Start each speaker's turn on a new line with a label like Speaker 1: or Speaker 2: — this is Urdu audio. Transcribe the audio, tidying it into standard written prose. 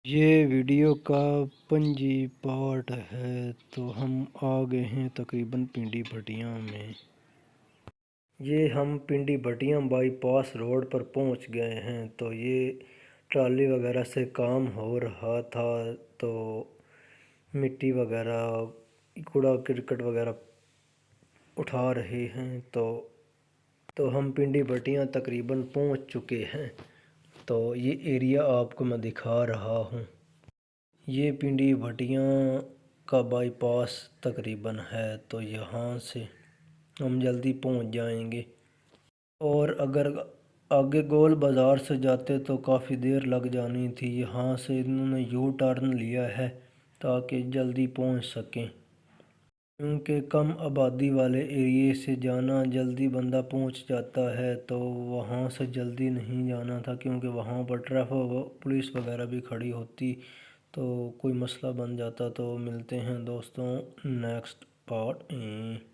Speaker 1: یہ ویڈیو کا 5 پارٹ ہے تو ہم آ گئے ہیں تقریباً پنڈی بھٹیاں میں۔ یہ ہم Pindi Bhattian bypass road پر پہنچ گئے ہیں۔ تو یہ ٹرالی وغیرہ سے کام ہو رہا تھا، تو مٹی وغیرہ کوڑا کرکٹ وغیرہ اٹھا رہے ہیں۔ تو ہم پنڈی بھٹیاں تقریباً پہنچ چکے ہیں۔ تو یہ ایریا آپ کو میں دکھا رہا ہوں۔ یہ پنڈی بھٹیاں کا بائی پاس تقریباً ہے، تو یہاں سے ہم جلدی پہنچ جائیں گے۔ اور اگر آگے گول بازار سے جاتے تو کافی دیر لگ جانی تھی۔ یہاں سے انہوں نے یو ٹرن لیا ہے تاکہ جلدی پہنچ سکیں، کیونکہ کم آبادی والے ایریے سے جانا جلدی بندہ پہنچ جاتا ہے، تو وہاں سے جلدی نہیں جانا تھا، کیونکہ وہاں پر ٹریفک پولیس وغیرہ بھی کھڑی ہوتی تو کوئی مسئلہ بن جاتا۔ تو ملتے ہیں دوستوں نیکسٹ پارٹ میں۔